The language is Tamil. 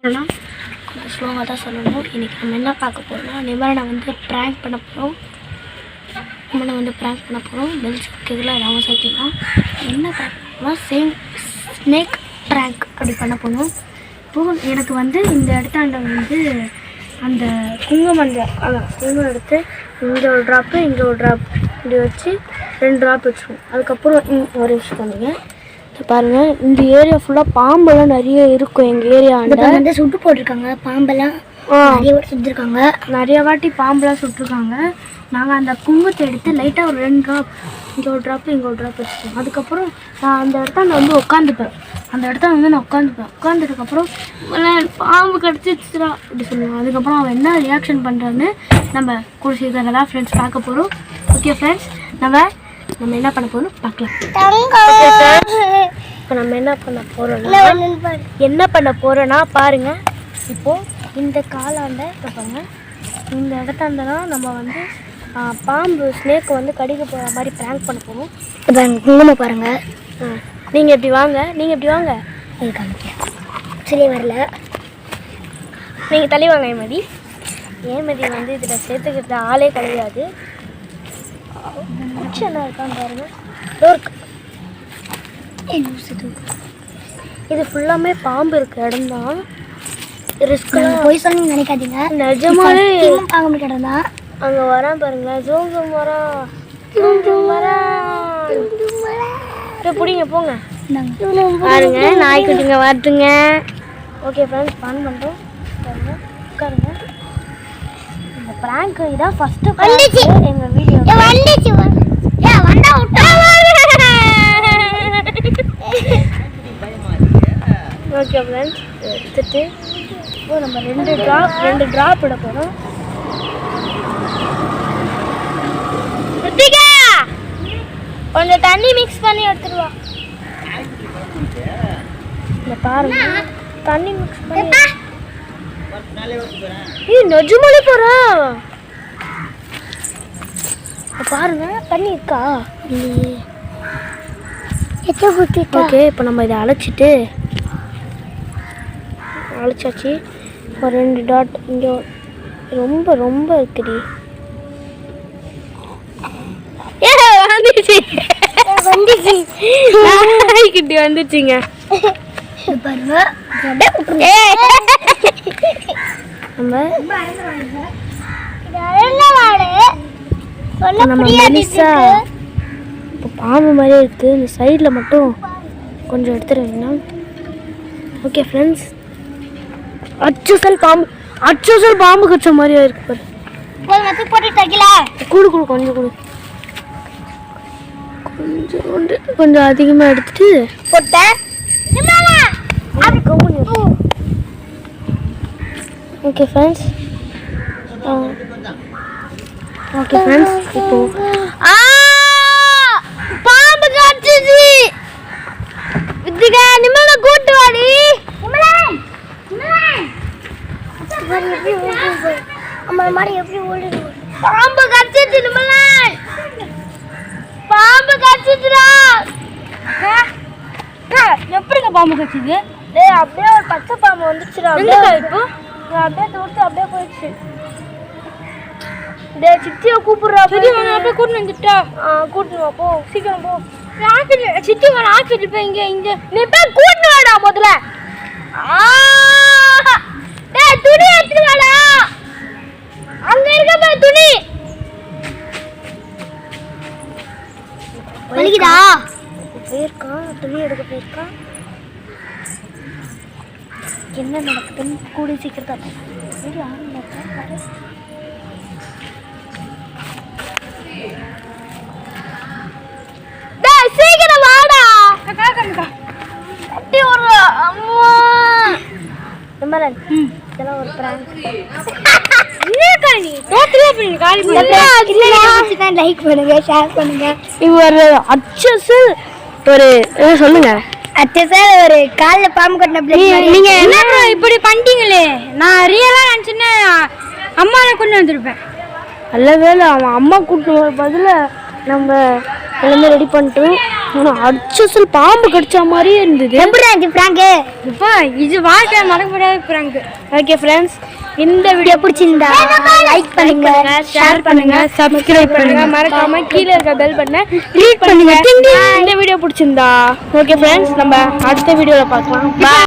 கொஞ்சம் ஸ்லோவாக தான் சொல்லணும். இன்றைக்கி நம்ம என்ன பார்க்க போகிறோம்னா, நிவாரணை வந்து ப்ராங்க் பண்ண போகிறோம். பெல்ஸ் கேட்கலாம் ராம சத்தியமாக என்ன ப்ராங்க்னா ஸ்னேக் ப்ராங்க் அப்படி பண்ண போகணும். இப்போது எனக்கு வந்து இந்த இடத்தாண்ட வந்து அந்த குங்குமஞ்சள் குங்குமம் எடுத்து இங்கே ஒரு ட்ராப்பு இங்கே ஒரு ட்ராப் இப்படி வச்சு 2 ட்ராப் வச்சுருவோம். அதுக்கப்புறம் ஒரு விஷயம் பண்ணுங்க பாருங்கள், இந்த ஏரியா ஃபுல்லாக பாம்பெல்லாம் நிறைய இருக்கும். எங்கள் ஏரியா வந்து சுட்டு போட்டிருக்காங்க. பாம்பெல்லாம் நிறைய வாட்டி சுட்டுருக்காங்க. நிறைய வாட்டி பாம்பெல்லாம் சுட்டுருக்காங்க. நாங்கள் அந்த குங்குமத்தை எடுத்து லைட்டாக ஒரு 2 ட்ராப் இங்கே ஒரு ட்ராப்பு இங்கே ஒரு ட்ராப் வச்சுருக்கோம். அதுக்கப்புறம் நான் அந்த இடத்த வந்து உட்காந்துப்பேன். உட்காந்துட்டதுக்கப்புறம் பாம்பு கடிச்சிச்சுரா அப்படி சொல்லுவான். அதுக்கப்புறம் அவன் என்ன ரியாக்ஷன் பண்ணுறான்னு நம்ம கூட சீக்கிரம் ஃப்ரெண்ட்ஸ் பார்க்க போகிறோம். ஓகே ஃப்ரெண்ட்ஸ், நம்ம என்ன பண்ண போகிறோம் பார்க்கலாம். இப்போ நம்ம என்ன பண்ண போகிறோன்னா பாருங்கள். இப்போது இந்த காலாண்ட இப்போ பாருங்கள், இந்த இடத்தாண்டனா நம்ம வந்து பாம்பு ஸ்னேக்கை வந்து கடிக்க போகிற மாதிரி ப்ராங்க் பண்ண போகிறோம். இப்போ குங்குமம் பாருங்கள். நீங்கள் எப்படி வாங்க அது காமிக்க சரியா வரல. நீங்கள் தள்ளி வாங்க. ஏமதி வந்து இதில் சேர்த்துக்கிட்ட ஆளே கிடையாது. என்ன இருக்கான்னு பாருங்கள். இது ஃபுல்லாமே பாம்பு இருக்க இடம் தான். ரிஸ்க்லாம் போய் சொல்லி நினைக்காதீங்க. நிஜமாவே பாம்பு இடம் தான். அங்கே வரான் பாருங்களேன். ஜூம் வரான். பிடிங்க போங்க பாருங்க. நாய்க்குட்டிங்க வரட்டுங்க. ஓகே ஃப்ரெண்ட்ஸ், ஃபன் பண்ணுறோம். உட்காருங்க. இந்த ப்ராங்க் இதான் ஃபஸ்ட்டு எங்கள் வீடியோ. ஓகே ஃப்ரெண்ட்ஸ், எடுத்துட்டு இப்போ நம்ம 2 ட்ராப் இட போகிறோம். கொஞ்சம் தண்ணி மிக்ஸ் பண்ணி எடுத்துருவா. இந்த பாருங்க, தண்ணி மிக்ஸ் பண்ணி நெஜமாலே போகிறேன். பாருங்க, தண்ணி இருக்கா? ஓகே, இப்போ நம்ம இதை அழைச்சாச்சு. ஒரு 2 டாட் இங்கே ரொம்ப இருக்குடி. நாய்க்குட்டி வந்துச்சுங்க. நம்ம மெலிசா இப்போ பாம்பு மாதிரியே இருக்குது. இந்த சைடில் மட்டும் கொஞ்சம் எடுத்துருவீங்கன்னா ஓகே ஃப்ரெண்ட்ஸ். அச்சசல் பாம்பு கச்ச மாதிரியா இருக்கு பாரு. கொஞ்சம் அதிகமாக எடுத்துட்டு போட்டேன். ஓகே ஃப்ரெண்ட்ஸ், இப்போ பாம்பு காட்டுச்சு. வித்திகா நிம்மல கூட்டு வாடி. பாம்பு கடிச்சிச்சு. நிம்மலன் பாம்பு கடிச்சிச்சுடா. எப்படிங்க பாம்பு கடிச்சிது? அப்படியே ஒரு பச்சை பாம்பு வந்துச்சுடா. இப்போ அப்படியே தோட்டு அப்படியே போயிடுச்சு. சித்தியை கூப்பிடுறா. அப்படியே கூட்டிட்டு வந்துட்டா. கூட்டிட்டு போ, சீக்கிரம் போ. சித்தி வேணா ஆக்கிட்டு போய் இங்க நீ போய் கூட்டிட்டு வாடா முதல்ல. துணி எடுத்துட்டு வாடா. அங்க இருக்க போய் துணி வலிக்குதா? போயிருக்கான், துணி எடுக்க போயிருக்கான். என்ன நடக்குதுன்னு கூடி சீக்கிரம் சீக்கிரம் வாடா. அப்படி ஒரு இதெல்லாம் ஒரு பிராங்க். லைக் பண்ணுங்க, ஷேர் பண்ணுங்க. ஒரு அச்சசல் சொல்லுங்க. அச்சசல் ஒரு காலில் பாம்பு கட்டின நீங்க என்ன இப்படி பண்ணிட்டீங்களே. நான் ரியலா நினைச்சுன்னா அம்மாவை கொண்டு வந்திருப்பேன். நல்ல வேலை அவன் அம்மா கூட்டு பதில் நம்ம எல்லாமே ரெடி பண்ணிட்டு ஆனால் அடிச்சல் பாம்பு கடிச்ச மாதிரியே இருந்தது. இப்போ இது வாழ்க்கை மறக்க முடியாத பிராங்க். ஓகே ஃப்ரெண்ட்ஸ், இந்த வீடியோ பிடிச்சிருந்தா லைக் பண்ணுங்க, ஷேர் பண்ணுங்க, சப்ஸ்கிரைப் பண்ணுங்க, மறக்காம கீழே இருக்க பெல் பட்டனை கிளிக் பண்ணுங்க. இந்த வீடியோ பிடிச்சிருந்தா ஓகே ஃப்ரெண்ட்ஸ், நம்ம அடுத்த வீடியோவில் பார்க்கலாம்.